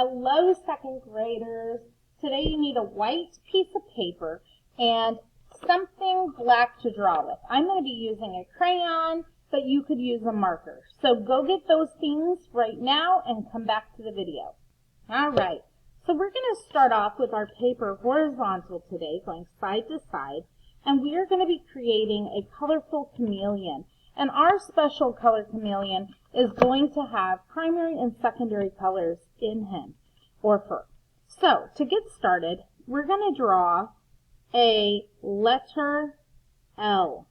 Hello, second graders. Today you need a white piece of paper and something black to draw with. I'm going to be using a crayon, but you could use a marker. So go get those things right now and come back to the video. All right, so we're going to start off with our paper horizontal today, going side to side, and we are going to be creating a colorful chameleon. And our special color chameleon is going to have primary and secondary colors in him, or fur. So, to get started, we're going to draw a letter L.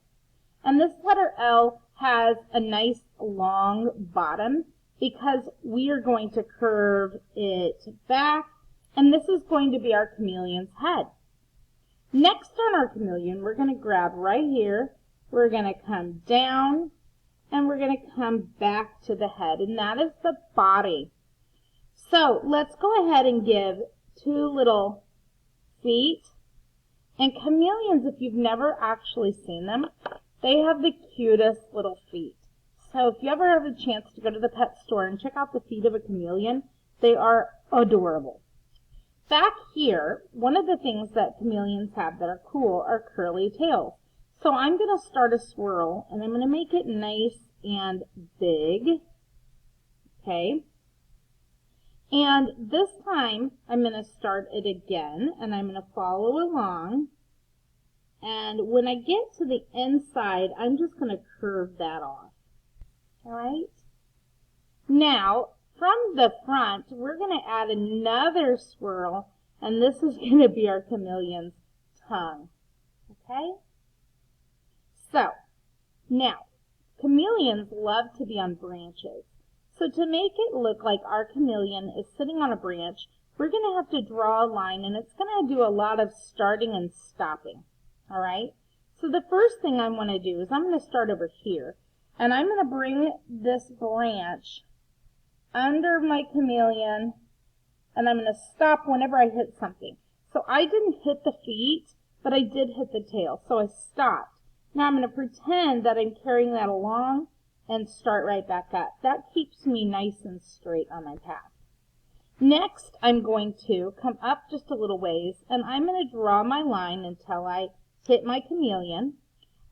And this letter L has a nice long bottom because we are going to curve it back, and this is going to be our chameleon's head. Next on our chameleon, we're going to grab right here. We're going to come down, and we're going to come back to the head, and that is the body. So let's go ahead and give two little feet. And chameleons, if you've never actually seen them, they have the cutest little feet. So if you ever have a chance to go to the pet store and check out the feet of a chameleon, they are adorable. Back here, one of the things that chameleons have that are cool are curly tails. So I'm going to start a swirl, and I'm going to make it nice and big. Okay. And this time, I'm going to start it again, and I'm going to follow along. And when I get to the inside, I'm just going to curve that off. All right? Now, from the front, we're going to add another swirl, and this is going to be our chameleon's tongue. Okay? So, now, chameleons love to be on branches. So to make it look like our chameleon is sitting on a branch, we're going to have to draw a line, and it's going to do a lot of starting and stopping. All right? So the first thing I want to do is I'm going to start over here, and I'm going to bring this branch under my chameleon, and I'm going to stop whenever I hit something. So I didn't hit the feet, but I did hit the tail, so I stopped. Now I'm going to pretend that I'm carrying that along and start right back up. That keeps me nice and straight on my path. Next, I'm going to come up just a little ways, and I'm going to draw my line until I hit my chameleon.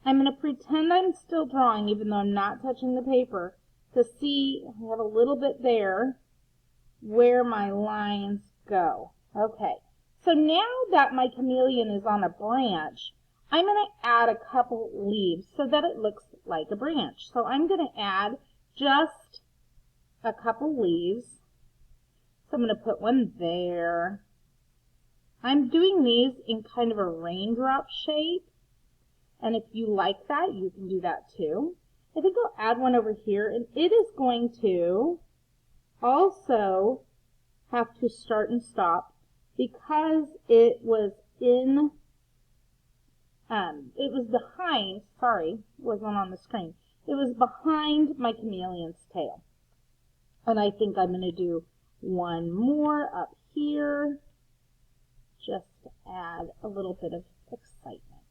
I'm going to pretend I'm still drawing, even though I'm not touching the paper, to see I have a little bit there where my lines go. Okay, so now that my chameleon is on a branch, I'm going to add a couple leaves so that it looks like a branch. So I'm going to add just a couple leaves. So I'm going to put one there. I'm doing these in kind of a raindrop shape. And if you like that, you can do that too. I think I'll add one over here, and it is going to also have to start and stop because it was behind, sorry, wasn't on the screen. It was behind my chameleon's tail. And I think I'm going to do one more up here, just to add a little bit of excitement.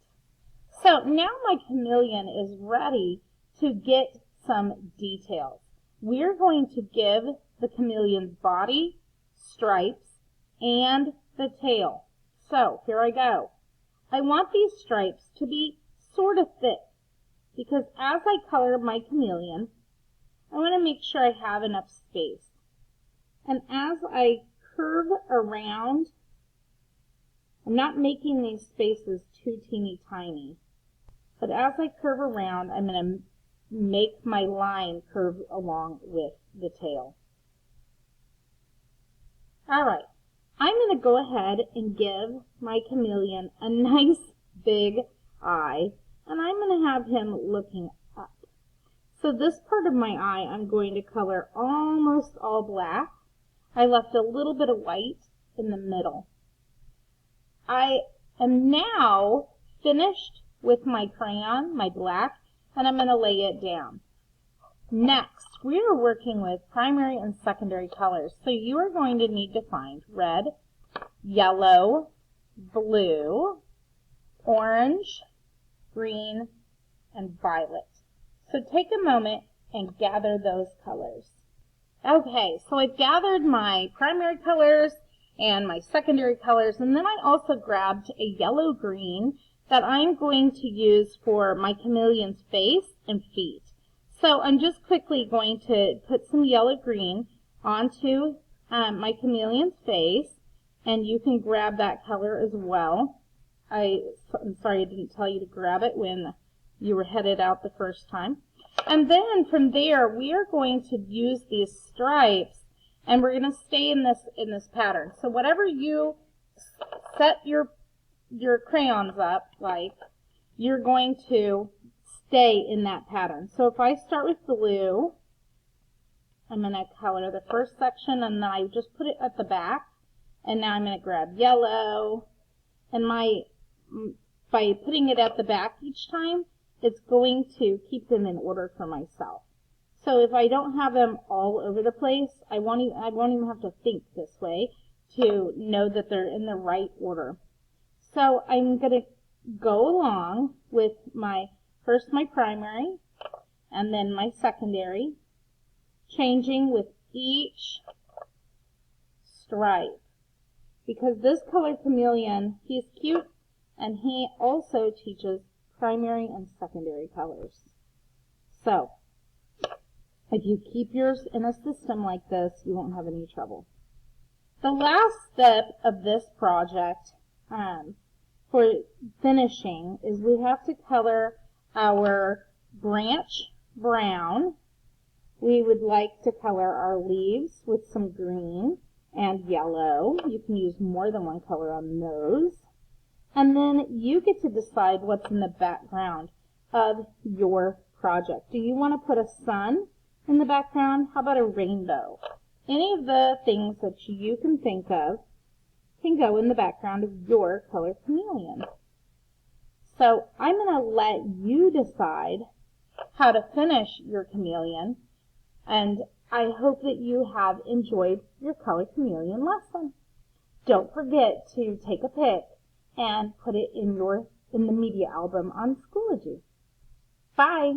So now my chameleon is ready to get some details. We're going to give the chameleon's body, stripes, and the tail. So here I go. I want these stripes to be sort of thick because as I color my chameleon, I want to make sure I have enough space. And as I curve around, I'm not making these spaces too teeny tiny, but as I curve around, I'm going to make my line curve along with the tail. All right. I'm going to go ahead and give my chameleon a nice big eye, and I'm going to have him looking up. So this part of my eye I'm going to color almost all black. I left a little bit of white in the middle. I am now finished with my crayon, my black, and I'm going to lay it down. Next, we are working with primary and secondary colors. So you are going to need to find red, yellow, blue, orange, green, and violet. So take a moment and gather those colors. Okay, so I've gathered my primary colors and my secondary colors, and then I also grabbed a yellow-green that I'm going to use for my chameleon's face and feet. So I'm just quickly going to put some yellow-green onto my chameleon's face, and you can grab that color as well. I'm sorry I didn't tell you to grab it when you were headed out the first time. And then from there, we are going to use these stripes, and we're going to stay in this pattern. So whatever you set your crayons up like, you're going to stay in that pattern. So if I start with blue, I'm going to color the first section, and then I just put it at the back. And now I'm going to grab yellow, and by putting it at the back each time, it's going to keep them in order for myself. So if I don't have them all over the place, I won't even have to think this way to know that they're in the right order. So I'm going to go along with first my primary, and then my secondary, changing with each stripe. Because this Color Chameleon, he's cute, and he also teaches primary and secondary colors. So, if you keep yours in a system like this, you won't have any trouble. The last step of this project for finishing is we have to color our branch brown. We would like to color our leaves with some green and yellow. You can use more than one color on those. And then you get to decide what's in the background of your project. Do you want to put a sun in the background? How about a rainbow? Any of the things that you can think of can go in the background of your Color Chameleon. So I'm going to let you decide how to finish your chameleon, and I hope that you have enjoyed your Color Chameleon lesson. Don't forget to take a pic and put it in the media album on Schoology. Bye!